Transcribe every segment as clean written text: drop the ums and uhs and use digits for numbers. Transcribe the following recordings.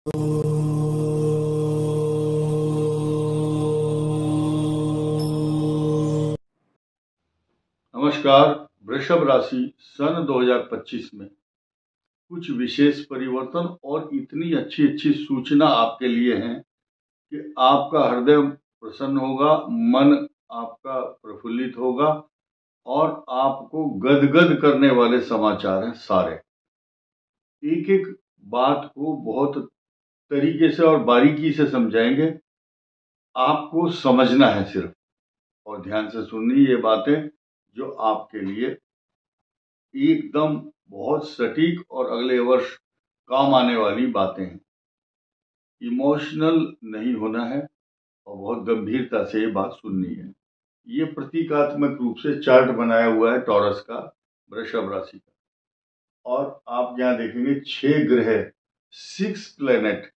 नमस्कार। वृषभ राशि सन 2025 में कुछ विशेष परिवर्तन और इतनी अच्छी अच्छी सूचना आपके लिए हैं कि आपका हृदय प्रसन्न होगा, मन आपका प्रफुल्लित होगा और आपको गदगद करने वाले समाचार हैं सारे। एक एक बात को बहुत तरीके से और बारीकी से समझाएंगे। आपको समझना है सिर्फ, और ध्यान से सुननी ये बातें जो आपके लिए एकदम बहुत सटीक और अगले वर्ष काम आने वाली बातें हैं। इमोशनल नहीं होना है और बहुत गंभीरता से ये बात सुननी है। ये प्रतीकात्मक रूप से चार्ट बनाया हुआ है टॉरस का, वृषभ राशि का, और आप यहाँ देखेंगे 6 ग्रह, 6 प्लेनेट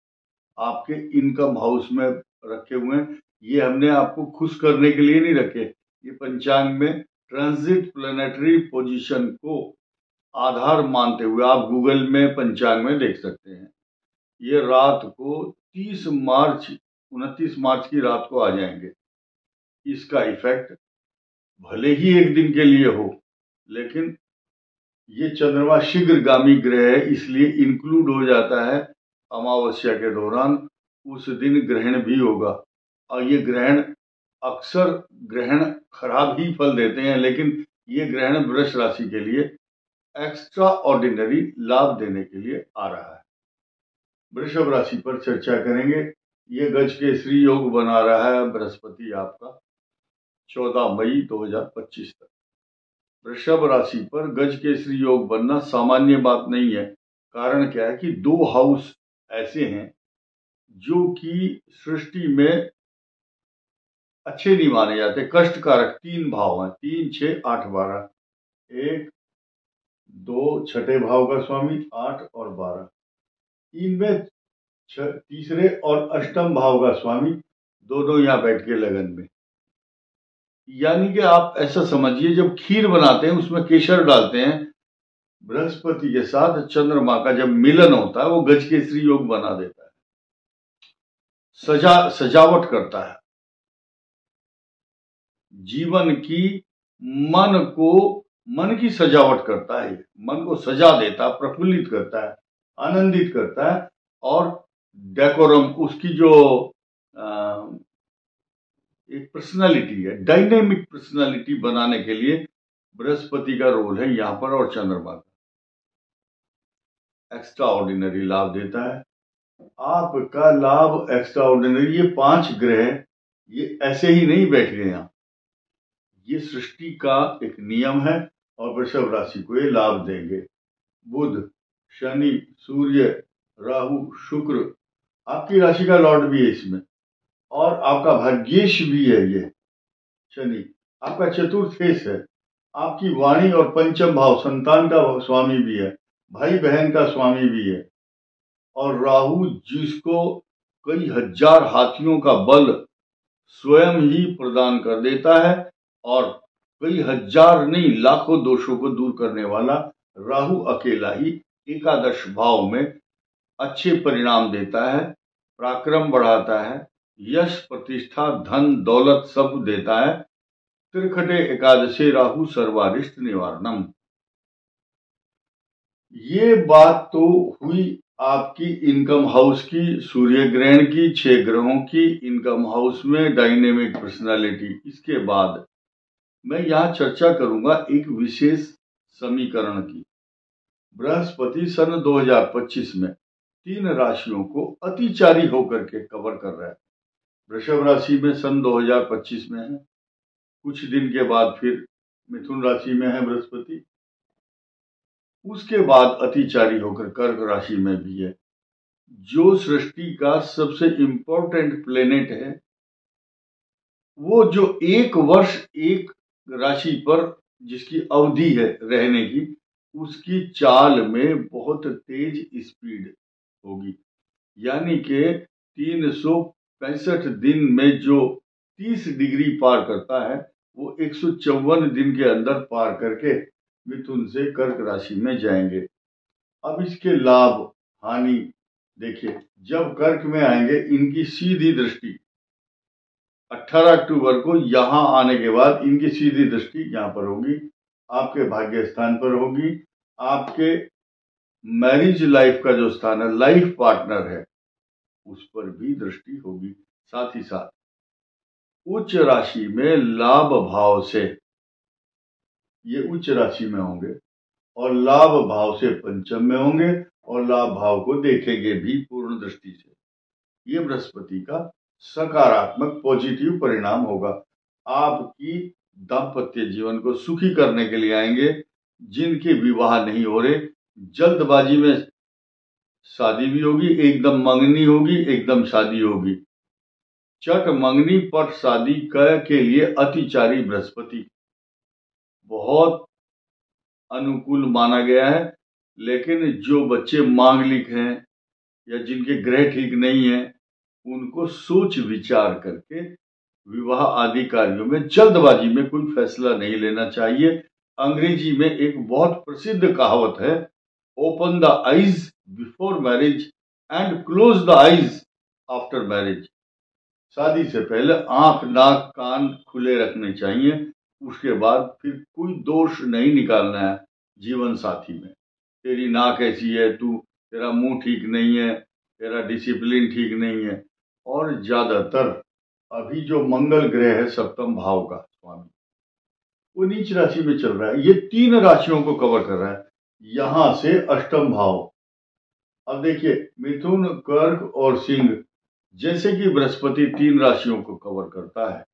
आपके इनकम हाउस में रखे हुए हैं। ये हमने आपको खुश करने के लिए नहीं रखे, ये पंचांग में ट्रांजिट प्लेनेटरी पोजीशन को आधार मानते हुए आप गूगल में पंचांग में देख सकते हैं। ये रात को 29 मार्च की रात को आ जाएंगे। इसका इफेक्ट भले ही एक दिन के लिए हो, लेकिन ये चंद्रमा शीघ्रगामी ग्रह है, इसलिए इंक्लूड हो जाता है अमावस्या के दौरान। उस दिन ग्रहण भी होगा, और ये ग्रहण अक्सर ग्रहण खराब ही फल देते हैं, लेकिन ये ग्रहण वृष राशि के लिए एक्स्ट्रा ऑर्डिनरी लाभ देने के लिए आ रहा है। वृषभ राशि पर चर्चा करेंगे। ये गज केसरी योग बना रहा है बृहस्पति आपका 14 मई 2025 तक। वृषभ राशि पर गज केसरी योग बनना सामान्य बात नहीं है। कारण क्या है कि 2 हाउस ऐसे हैं जो कि सृष्टि में अच्छे नहीं माने जाते, कष्ट कारक। 3 भाव हैं, 3, 6, 8, 12। 1, 2 छठे भाव का स्वामी, 8 और 12। इनमें तीसरे और अष्टम भाव का स्वामी दोनों यहाँ बैठ के लगन में। यानी कि आप ऐसा समझिए, जब खीर बनाते हैं उसमें केसर डालते हैं, बृहस्पति के साथ चंद्रमा का जब मिलन होता है वो गज केसरी योग बना देता है, सजावट करता है जीवन की, मन की सजावट करता है, मन को सजा देता, प्रफुल्लित करता है, आनंदित करता है। और डेकोरम, उसकी जो एक पर्सनालिटी है, डायनेमिक पर्सनालिटी बनाने के लिए बृहस्पति का रोल है यहां पर, और चंद्रमा का। एक्स्ट्रा ऑर्डिनरी लाभ देता है आपका। लाभ एक्स्ट्रा ऑर्डिनरी, ये 5 ग्रह ये ऐसे ही नहीं बैठ गए यहां, ये सृष्टि का एक नियम है और वृषभ राशि को ये लाभ देंगे। बुध, शनि, सूर्य, राहु, शुक्र आपकी राशि का लॉर्ड भी है इसमें, और आपका भाग्येश भी है। ये शनि आपका चतुर्थेश है, आपकी वाणी और पंचम भाव, संतान का स्वामी भी है, भाई बहन का स्वामी भी है। और राहु जिसको कई हजार हाथियों का बल स्वयं ही प्रदान कर देता है, और कई हजार नहीं लाखों दोषों को दूर करने वाला राहु अकेला ही एकादश भाव में अच्छे परिणाम देता है, पराक्रम बढ़ाता है, यश प्रतिष्ठा धन दौलत सब देता है। त्रिखटे एकादशे राहु सर्वारिष्ट निवारणम। ये बात तो हुई आपकी इनकम हाउस की, सूर्य ग्रहण की, 6 ग्रहों की इनकम हाउस में डायनेमिक पर्सनालिटी। इसके बाद मैं यहां चर्चा करूंगा एक विशेष समीकरण की। बृहस्पति सन 2025 में 3 राशियों को अतिचारी होकर के कवर कर रहा है। वृषभ राशि में सन 2025 में है, कुछ दिन के बाद फिर मिथुन राशि में है बृहस्पति, उसके बाद अतिचारी होकर कर्क राशि में भी है। जो सृष्टि का सबसे इंपॉर्टेंट प्लेनेट है, वो जो 1 वर्ष एक राशि पर जिसकी अवधि है रहने की, उसकी चाल में बहुत तेज स्पीड होगी। यानी कि 365 दिन में जो 30 डिग्री पार करता है, वो 154 दिन के अंदर पार करके मिथुन से कर्क राशि में जाएंगे। अब इसके लाभ हानि देखिए, जब कर्क में आएंगे इनकी सीधी दृष्टि 18 अक्टूबर को यहां आने के बाद इनकी सीधी दृष्टि यहां पर होगी, आपके भाग्य स्थान पर होगी, आपके मैरिज लाइफ का जो स्थान है, लाइफ पार्टनर है, उस पर भी दृष्टि होगी। साथ ही साथ उच्च राशि में लाभ भाव से, ये उच्च राशि में होंगे और लाभ भाव से पंचम में होंगे और लाभ भाव को देखेंगे भी पूर्ण दृष्टि से। ये बृहस्पति का सकारात्मक पॉजिटिव परिणाम होगा। आपकी दाम्पत्य जीवन को सुखी करने के लिए आएंगे। जिनके विवाह नहीं हो रहे, जल्दबाजी में शादी भी होगी, एकदम मंगनी होगी, एकदम शादी होगी। चट मंगनी पट शादी के लिए अतिचारी बृहस्पति बहुत अनुकूल माना गया है। लेकिन जो बच्चे मांगलिक हैं या जिनके ग्रह ठीक नहीं है, उनको सोच विचार करके विवाह आदि कार्यों में जल्दबाजी में कोई फैसला नहीं लेना चाहिए। अंग्रेजी में एक बहुत प्रसिद्ध कहावत है, open the eyes before marriage and close the eyes after marriage. शादी से पहले आंख नाक कान खुले रखने चाहिए, उसके बाद फिर कोई दोष नहीं निकालना है जीवन साथी में। तेरी नाक ऐसी है, तेरा मुंह ठीक नहीं है, तेरा डिसिप्लिन ठीक नहीं है। और ज्यादातर अभी जो मंगल ग्रह है सप्तम भाव का स्वामी, वो नीच राशि में चल रहा है। ये 3 राशियों को कवर कर रहा है, यहां से अष्टम भाव। अब देखिए, मिथुन कर्क और सिंह, जैसे कि बृहस्पति 3 राशियों को कवर करता है,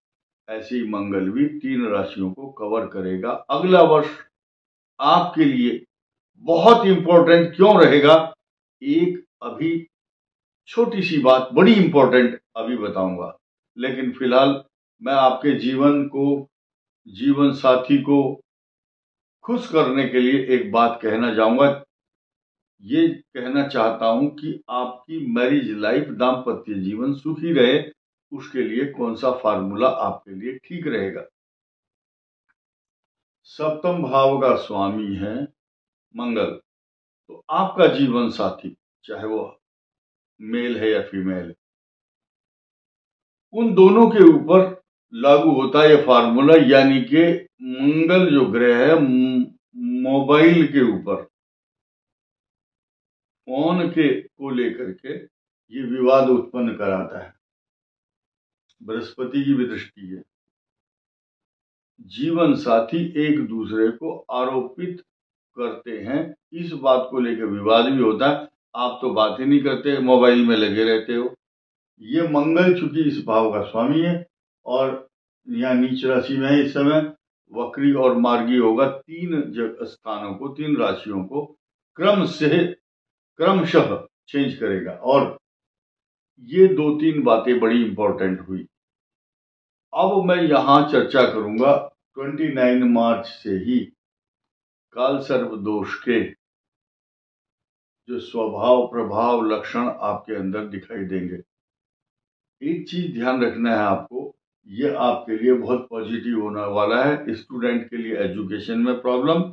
ऐसे ही मंगल भी 3 राशियों को कवर करेगा। अगला वर्ष आपके लिए बहुत इंपॉर्टेंट क्यों रहेगा, एक अभी छोटी सी बात बड़ी इंपॉर्टेंट अभी बताऊंगा। लेकिन फिलहाल मैं आपके जीवन साथी को खुश करने के लिए एक बात कहना चाहूंगा। ये कहना चाहता हूं कि आपकी मैरिज लाइफ, दाम्पत्य जीवन सुखी रहे, उसके लिए कौन सा फार्मूला आपके लिए ठीक रहेगा। सप्तम भाव का स्वामी है मंगल, तो आपका जीवन साथी चाहे वो मेल है या फीमेल है, उन दोनों के ऊपर लागू होता है ये फार्मूला। यानी कि मंगल जो ग्रह है मोबाइल के ऊपर, फोन को लेकर के ये विवाद उत्पन्न कराता है। बृहस्पति की भी दृष्टि है। जीवन साथी एक दूसरे को आरोपित करते हैं, इस बात को लेकर विवाद भी होता है। आप तो बात ही नहीं करते, मोबाइल में लगे रहते हो। ये मंगल चूंकि इस भाव का स्वामी है और यहाँ नीच राशि में है, इस समय वक्री और मार्गी होगा। 3 स्थानों को, 3 राशियों को क्रमशः चेंज करेगा। और ये 2-3 बातें बड़ी इंपॉर्टेंट हुई। अब मैं यहां चर्चा करूंगा 29 मार्च से ही काल सर्प दोष के जो स्वभाव प्रभाव लक्षण आपके अंदर दिखाई देंगे। एक चीज ध्यान रखना है आपको, ये आपके लिए बहुत पॉजिटिव होने वाला है। स्टूडेंट के लिए एजुकेशन में प्रॉब्लम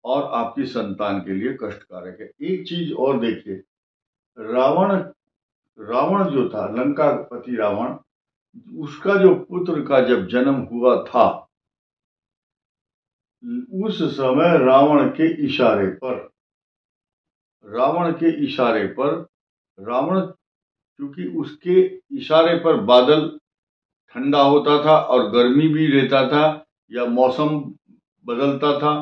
और आपकी संतान के लिए कष्टकारक है। एक चीज और देखिए, रावण जो था, लंका पति रावण, उसका जो पुत्र का जब जन्म हुआ था, उस समय रावण के इशारे पर रावण, क्योंकि उसके इशारे पर बादल ठंडा होता था और गर्मी भी रहता था या मौसम बदलता था,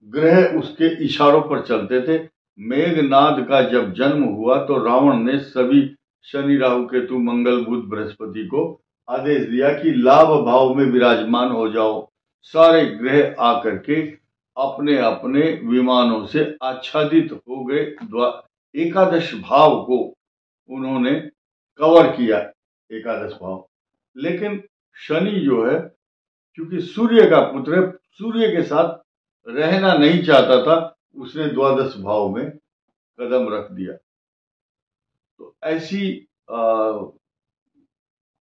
ग्रह उसके इशारों पर चलते थे। मेघनाद का जब जन्म हुआ तो रावण ने सभी शनि राहु केतु मंगल बुध बृहस्पति को आदेश दिया कि लाभ भाव में विराजमान हो जाओ। सारे ग्रह आकर के अपने अपने विमानों से आच्छादित हो गए। एकादश भाव को उन्होंने कवर किया, एकादश भाव। लेकिन शनि जो है, क्योंकि सूर्य का पुत्र है, सूर्य के साथ रहना नहीं चाहता था, उसने द्वादश भाव में कदम रख दिया। तो ऐसी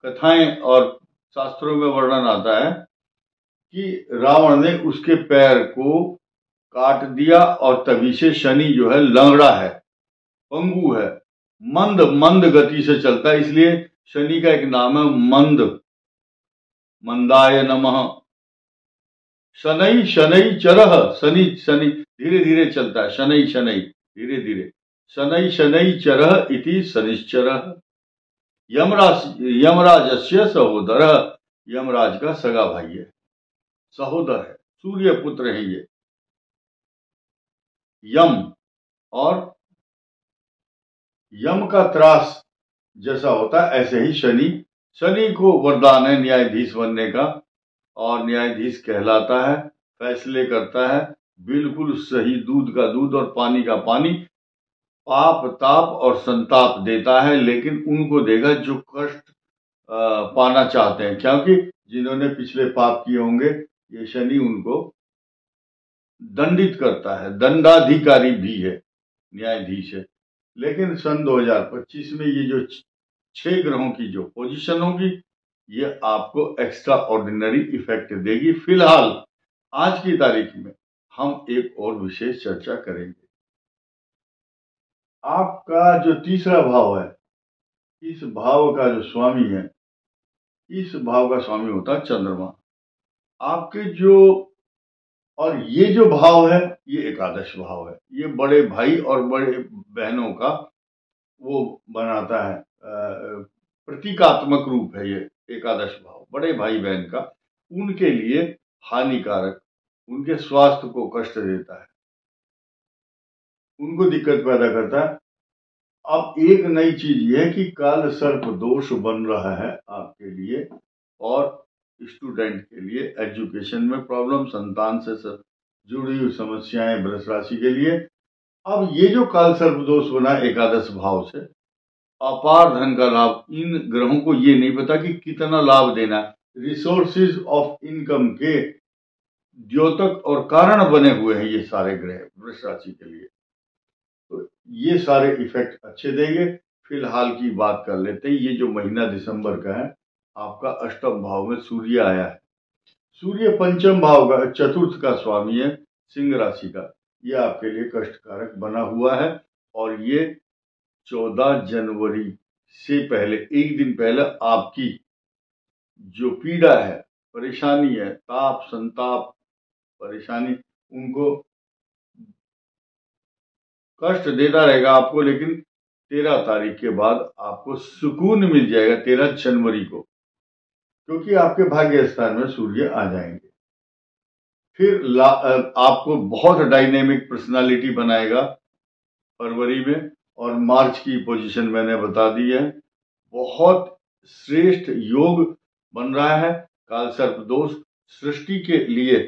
कथाएं और शास्त्रों में वर्णन आता है कि रावण ने उसके पैर को काट दिया और तभी से शनि जो है लंगड़ा है, पंगु है, मंद मंद गति से चलता है, इसलिए शनि का एक नाम है मंद, मंदाय नमः। शनै शनै चरः, शनि शनि धीरे धीरे चलता है, शनै शनै धीरे धीरे, शनै शनै चरः इति शनिश्चरः। यमराजस्य सहोदरः, यमराज का सगा भाई है, सहोदर है, सूर्य पुत्र है ये यम। और यम का त्रास जैसा होता है ऐसे ही शनि, शनि को वरदान है न्यायाधीश बनने का, और न्यायाधीश कहलाता है, फैसले करता है बिल्कुल सही, दूध का दूध और पानी का पानी, पाप ताप और संताप देता है, लेकिन उनको देगा जो कष्ट पाना चाहते हैं, क्योंकि जिन्होंने पिछले पाप किए होंगे ये शनि उनको दंडित करता है, दंडाधिकारी भी है, न्यायाधीश है। लेकिन सन 2025 में ये जो 6 ग्रहों की जो पोजीशन होगी ये आपको एक्स्ट्रा ऑर्डिनरी इफेक्ट देगी। फिलहाल आज की तारीख में हम एक और विशेष चर्चा करेंगे। आपका जो तीसरा भाव है, इस भाव का जो स्वामी है, इस भाव का स्वामी होता है चंद्रमा। आपके जो, और ये जो भाव है ये एकादश भाव है, ये बड़े भाई और बड़े बहनों का वो बनाता है, प्रतीकात्मक रूप है ये एकादश भाव, बड़े भाई बहन का, उनके लिए हानिकारक, उनके स्वास्थ्य को कष्ट देता है, उनको दिक्कत पैदा करता है। अब एक नई चीज ये है कि काल सर्प दोष बन रहा है आपके लिए और स्टूडेंट के लिए, एजुकेशन में प्रॉब्लम, संतान से जुड़ी हुई समस्याएं वृष राशि के लिए। अब ये जो काल सर्प दोष बना एकादश भाव से, अपार धन का लाभ, इन ग्रहों को ये नहीं पता कि कितना लाभ देना है, रिसोर्सेज ऑफ इनकम के द्योतक और कारण बने हुए हैं ये सारे ग्रह वृष राशि के लिए, तो ये सारे इफेक्ट अच्छे देंगे। फिलहाल की बात कर लेते हैं, ये जो महीना दिसंबर का है, आपका अष्टम भाव में सूर्य आया है। सूर्य पंचम भाव का चतुर्थ का स्वामी है, सिंह राशि का, ये आपके लिए कष्टकारक बना हुआ है, और ये 14 जनवरी से पहले, एक दिन पहले आपकी जो पीड़ा है, परेशानी है, ताप संताप परेशानी, उनको कष्ट देता रहेगा आपको, लेकिन 13 तारीख के बाद आपको सुकून मिल जाएगा, 13 जनवरी को, क्योंकि आपके भाग्य स्थान में सूर्य आ जाएंगे। फिर आपको बहुत डायनेमिक पर्सनालिटी बनाएगा फरवरी में, और मार्च की पोजीशन मैंने बता दी है। बहुत श्रेष्ठ योग बन रहा है। काल सर्प दोष सृष्टि के लिए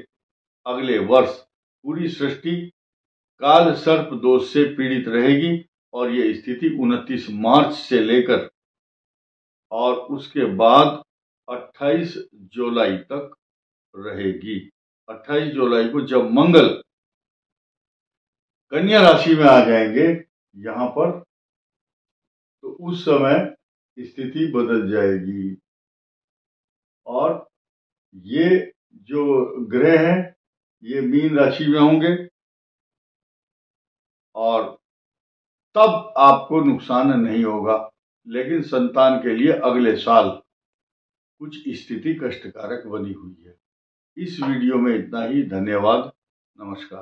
अगले वर्ष पूरी सृष्टि काल सर्प दोष से पीड़ित रहेगी, और ये स्थिति 29 मार्च से लेकर और उसके बाद 28 जुलाई तक रहेगी। 28 जुलाई को जब मंगल कन्या राशि में आ जाएंगे यहां पर, तो उस समय स्थिति बदल जाएगी, और ये जो ग्रह हैं ये मीन राशि में होंगे, और तब आपको नुकसान नहीं होगा, लेकिन संतान के लिए अगले साल कुछ स्थिति कष्टकारक बनी हुई है। इस वीडियो में इतना ही। धन्यवाद, नमस्कार।